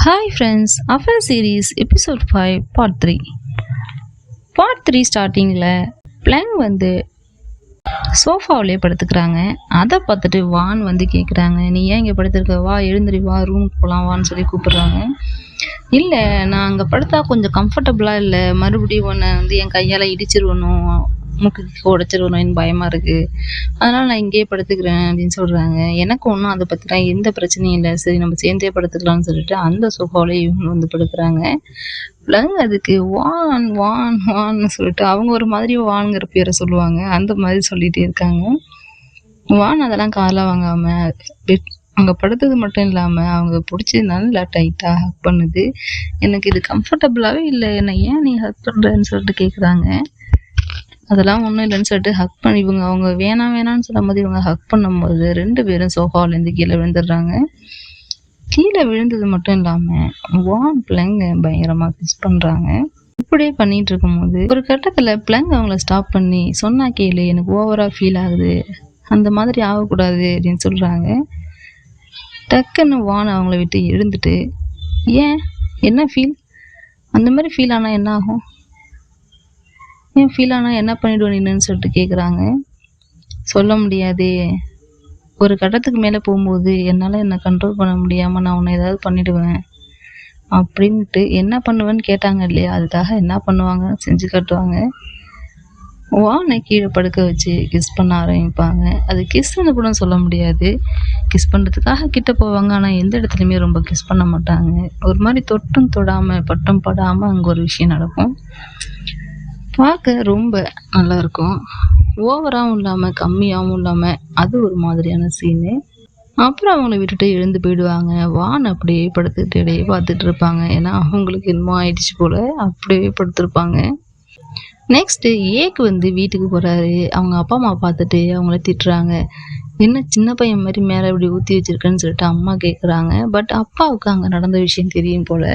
Hi friends, Affair series episode 5 part 3. Part 3 ஸ்டார்டிங்கில் plunge வந்து சோஃபாவிலே படுத்துக்கிறாங்க. அதை பார்த்துட்டு வான் வந்து கேட்குறாங்க, நீ ஏன் இங்கே படுத்துருக்க, வா எழுந்திரி, வா ரூமுக்கு போகலாம் வான்னு சொல்லி கூப்பிடுறாங்க. இல்லை, நான் அங்கே படுத்தா கொஞ்சம் கம்ஃபர்டபுளாக இல்லை, மறுபடியும் உன்னை வந்து என் கையால் இடிச்சிருவணும், மூக்குக்கு உடைச்சிருவணும்னு பயமாக இருக்குது, அதனால் நான் இங்கேயே படுத்துக்கிறேன் அப்படின்னு சொல்கிறாங்க. எனக்கு ஒன்றும் அதை பற்றிலாம் எந்த பிரச்சனையும் இல்லை, சரி நம்ம சேர்ந்தே படுத்துக்கலாம்னு சொல்லிட்டு அந்த சோஃபாவிலே இவங்க வந்து படுக்கிறாங்க. பிளங் அதுக்கு வான் வான் வான்னு சொல்லிட்டு அவங்க ஒரு மாதிரி வான்ங்கிற பேரை சொல்லுவாங்க, அந்த மாதிரி சொல்லிகிட்டே இருக்காங்க. வான் அதெல்லாம் காதில் வாங்காமல் பெட் அங்கே படுத்தது மட்டும் இல்லாமல் அவங்க பிடிச்சி நல்லா டைட்டாக ஹக் பண்ணுது. எனக்கு இது கம்ஃபர்டபுளாகவே இல்லை, என்னை ஏன் நீ ஹக் பண்ணுறன்னு சொல்லிட்டு கேட்குறாங்க. அதெல்லாம் ஒன்றும் இல்லைன்னு சொல்லிட்டு ஹக் பண்ணி அவங்க வேணாம் வேணான்னு சொல்லும் போது இவங்க ஹக் பண்ணும்போது 2 பேரும் சோஃபாவிலேருந்து கீழே விழுந்துடுறாங்க. கீழே விழுந்தது மட்டும் இல்லாமல் வான் பிளங்க பயங்கரமாக கிஸ் பண்ணுறாங்க. இப்படியே பண்ணிட்டு இருக்கும்போது ஒரு கட்டத்தில் பிளங் அவங்கள ஸ்டாப் பண்ணி சொன்னா கேளு, எனக்கு ஓவராக ஃபீல் ஆகுது, அந்த மாதிரி ஆகக்கூடாது அப்படின்னு சொல்கிறாங்க. டக்குன்னு வான் அவங்கள விட்டு எழுந்துட்டு, ஏன் என்ன ஃபீல், அந்த மாதிரி ஃபீல் ஆனால் என்ன ஆகும், ஏன் ஃபீல் ஆனால் என்ன பண்ணிவிடுவோம் நின்றுன்னு சொல்லிட்டு கேட்குறாங்க. சொல்ல முடியாதே, ஒரு கட்டத்துக்கு மேலே போகும்போது என்னால் என்னை கண்ட்ரோல் பண்ண முடியாமல் நான் உன்னை ஏதாவது பண்ணிவிடுவேன் அப்படின்ட்டு. என்ன பண்ணுவேன்னு கேட்டாங்க இல்லையா, அதுக்காக என்ன பண்ணுவாங்க செஞ்சு காட்டுவாங்க. வானை கீழே படுக்க வச்சு கிஸ் பண்ண ஆரம்பிப்பாங்க. அது கிஸ்ன்னு கூட சொல்ல முடியாது, கிஸ் பண்ணுறதுக்காக கிட்ட போவாங்க, ஆனால் எந்த இடத்துலையுமே ரொம்ப கிஸ் பண்ண மாட்டாங்க. ஒரு மாதிரி தொட்டும் தொடாமல் பட்டும் படாமல் அங்கே ஒரு விஷயம் நடக்கும். பார்க்க ரொம்ப நல்லாயிருக்கும், ஓவராகவும் இல்லாமல் கம்மியாகவும் இல்லாமல், அது ஒரு மாதிரியான சீனு. அப்புறம் அவங்கள விட்டுட்டு எழுந்து போயிடுவாங்க. வான் அப்படியே படுத்துக்கிட்டு இடையே பார்த்துட்டு இருப்பாங்க, ஏன்னா அவங்களுக்கு என்னமோ ஆயிடுச்சு போல், அப்படியே படுத்துருப்பாங்க. நெக்ஸ்ட்டு ஏக்கு வந்து வீட்டுக்கு போகிறாரு. அவங்க அப்பா அம்மா பார்த்துட்டு அவங்கள திட்டுறாங்க, என்ன சின்ன பையன் மாதிரி மேலே இப்படி ஊற்றி வச்சிருக்கேன்னு சொல்லிட்டு அம்மா கேட்குறாங்க. பட் அப்பாவுக்கு அங்கே நடந்த விஷயம் தெரியும் போல்.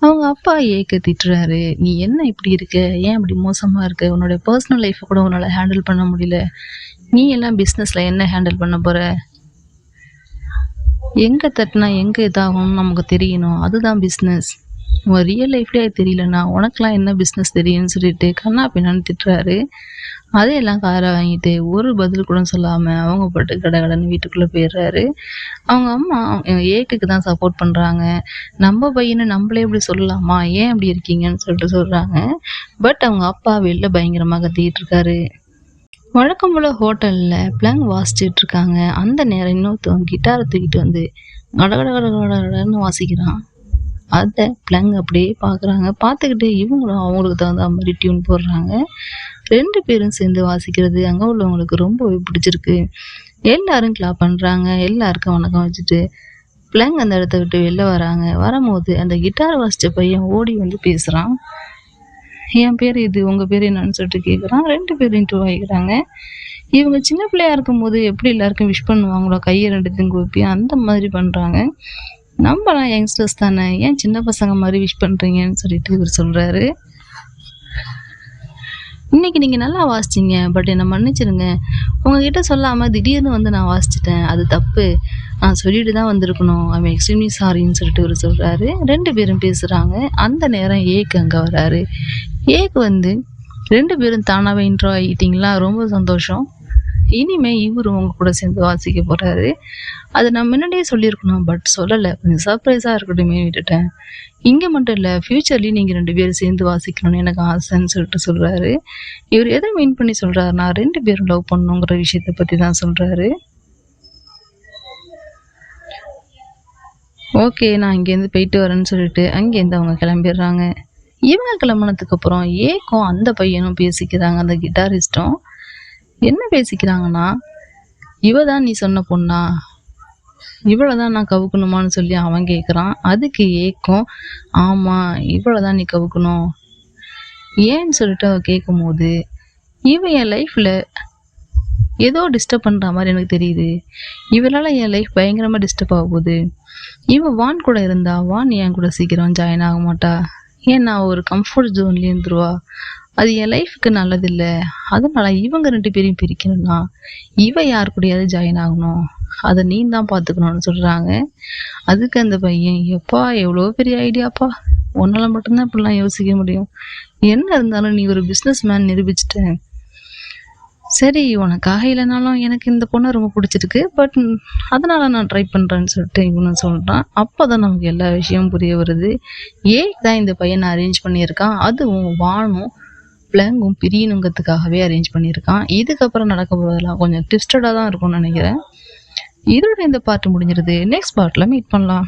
அவங்க அப்பா ஏக்க திட்டுறாரு, நீ என்ன இப்படி இருக்க, ஏன் இப்படி மோசமாக இருக்க, உன்னோட பர்சனல் லைஃப்பை கூட உன்னால் ஹேண்டில் பண்ண முடியல, நீ எல்லாம் பிஸ்னஸில் என்ன ஹேண்டில் பண்ண போகிற, எங்கே தட்டினா எங்கே இதாகும்னு நமக்கு தெரியணும், அதுதான் பிஸ்னஸ், உன் ரியல் லைஃப்லேயே அது தெரியலன்னா உனக்கெலாம் என்ன பிஸ்னஸ் தெரியும்னு சொல்லிட்டு கண்ணா பின்னான்னு திட்டுறாரு. அதையெல்லாம் காரை வாங்கிட்டு ஒரு பதில் கூட சொல்லாமல் அவங்க பாட்டு கடன்னு வீட்டுக்குள்ளே போயிடுறாரு. அவங்க அம்மா ஏக்குக்கு தான் சப்போர்ட் பண்ணுறாங்க, நம்ம பையனை நம்மளே இப்படி சொல்லலாமா, ஏன் அப்படி இருக்கீங்கன்னு சொல்லிட்டு சொல்கிறாங்க. பட் அவங்க அப்பா வெளில பயங்கரமாக கத்திக்கிட்டு இருக்காரு. வழக்கம் போல் ஹோட்டலில் பிளங் வாசிச்சுட்டு இருக்காங்க. அந்த நேரம் இன்னொருத்தவங்க கிட்டாரை தூக்கிட்டு வந்து கடன்னு வாசிக்கிறான். அதை பிளங் அப்படியே பார்க்குறாங்க. பார்த்துக்கிட்டு இவங்களும் அவங்களுக்கு தகுந்த மாதிரி டியூன் போடுறாங்க. 2 பேரும் சேர்ந்து வாசிக்கிறது அங்கே உள்ளவங்களுக்கு ரொம்பவே பிடிச்சிருக்கு. எல்லாரும் கிளாப் பண்ணுறாங்க. எல்லாருக்கும் வணக்கம் வச்சுட்டு பிளங் அந்த இடத்த விட்டு வெளில வராங்க. வரும்போது அந்த கிட்டார் வாசித்த பையன் ஓடி வந்து பேசுகிறான், என் பேர் இது, உங்கள் பேர் என்னன்னு சொல்லிட்டு கேட்குறான். 2 பேரும் இன்டர்வியூ ஆகிக்கிறாங்க. இவங்க சின்ன பிள்ளையா இருக்கும்போது எப்படி எல்லாருக்கும் விஷ் பண்ணுவாங்களோ, கையை 2த்தையும் கூப்பி அந்த மாதிரி பண்ணுறாங்க. நம்மலாம் யங்ஸ்டர்ஸ் தானே, ஏன் சின்ன பசங்க மாதிரி விஷ் பண்ணுறீங்கன்னு சொல்லிட்டு இவர் சொல்கிறாரு. இன்றைக்கி நீங்கள் நல்லா வாசிச்சிங்க, பட் என்னை மன்னிச்சிருங்க, உங்ககிட்ட சொல்லாமல் திடீர்னு வந்து நான் வாசிச்சிட்டேன், அது தப்பு, நான் சொல்லிட்டு தான் வந்திருக்கணும், ஐம் எக்ஸ்ட்ரீம்லி சாரின்னு சொல்லிட்டு இவர் சொல்கிறாரு. 2 பேரும் பேசுகிறாங்க. அந்த நேரம் ஏக்கு அங்கே வராரு. ஏக்கு வந்து 2 பேரும் தானாகவே இன்ட்ரோ ஆகிட்டீங்களா, ரொம்ப சந்தோஷம், இனிமேல் இவர் உங்க கூட சேர்ந்து வாசிக்க போகிறாரு, அது நான் முன்னாடியே சொல்லியிருக்கணும், பட் சொல்லலை, கொஞ்சம் சர்ப்ரைஸாக இருக்கட்டுமே விட்டுட்டேன், இங்கே மட்டும் இல்லை ஃப்யூச்சர்லேயும் நீங்கள் 2 பேரும் சேர்ந்து வாசிக்கணும்னு எனக்கு ஆசைன்னு சொல்லிட்டு சொல்கிறாரு. இவர் எதை மீன் பண்ணி சொல்கிறாருன்னா 2 பேரும் லவ் பண்ணணுங்கிற விஷயத்தை பற்றி தான் சொல்கிறாரு. ஓகே, நான் இங்கேருந்து போயிட்டு வரேன்னு சொல்லிட்டு அங்கேருந்து அவங்க கிளம்பிடுறாங்க. இவங்க கிளம்புனதுக்கப்புறம் ஏக்கும் அந்த பையனும் பேசிக்கிறாங்க, அந்த கிட்டாரிஸ்ட்டும். என்ன பேசிக்கிறாங்கன்னா, இவ தான் நீ சொன்ன பொண்ணா, இவ்வளோ தான் நான் கவுக்கணுமான்னு சொல்லி அவன் கேட்குறான். அதுக்கு ஏக்கும், ஆமாம் இவ்வளோ தான் நீ கவுக்கணும், ஏன்னு சொல்லிட்டு அவ கேட்கும்போது, இவன் என் லைஃப்பில் ஏதோ டிஸ்டர்ப் பண்ணுற மாதிரி எனக்கு தெரியுது, இவளால் என் லைஃப் பயங்கரமாக டிஸ்டர்ப் ஆக போகுது, இவன் வான் கூட இருந்தா வான் என் கூட சீக்கிரம் ஜாயின் ஆக மாட்டா, ஏன்னா ஒரு கம்ஃபர்ட் ஜோன்லேயே இருந்துருவா, அது என் லைஃபுக்கு நல்லதில்லை, அதனால் இவங்க 2 பேரையும் பிரிக்கணும்னா இவ யார் கூடயாவது ஜாயின் ஆகணும், அதை நீ தான் பார்த்துக்கணும்னு சொல்கிறாங்க. அதுக்கு அந்த பையன், எப்பா எவ்வளோ பெரிய ஐடியாப்பா, உன்னால் மட்டும்தான் இப்படிலாம் யோசிக்க முடியும். என்ன இருந்தாலும் நீ ஒரு பிஸ்னஸ் மேன் நிரூபிச்சிட்ட. சரி, உனக்காக இல்லைனாலும் எனக்கு இந்த பொண்ணை ரொம்ப பிடிச்சிருக்கு, பட் அதனால் நான் ட்ரை பண்ணுறேன்னு சொல்லிட்டு இவனும் சொல்கிறான். அப்போ தான் நமக்கு எல்லா விஷயமும் புரிய வருது. தான் இந்த பையனை அரேஞ்ச் பண்ணியிருக்கான், அதுவும் வானும் பிளாங்கும் பிரியணுங்கிறதுக்காகவே அரேஞ்ச் பண்ணியிருக்கான். இதுக்கப்புறம் நடக்க போதெல்லாம் கொஞ்சம் ட்விஸ்டடாக தான் இருக்கும்னு நினைக்கிறேன். இதோட இந்த பார்ட் முடிஞ்சிருது. நெக்ஸ்ட் பார்ட்டில் மீட் பண்ணலாம்.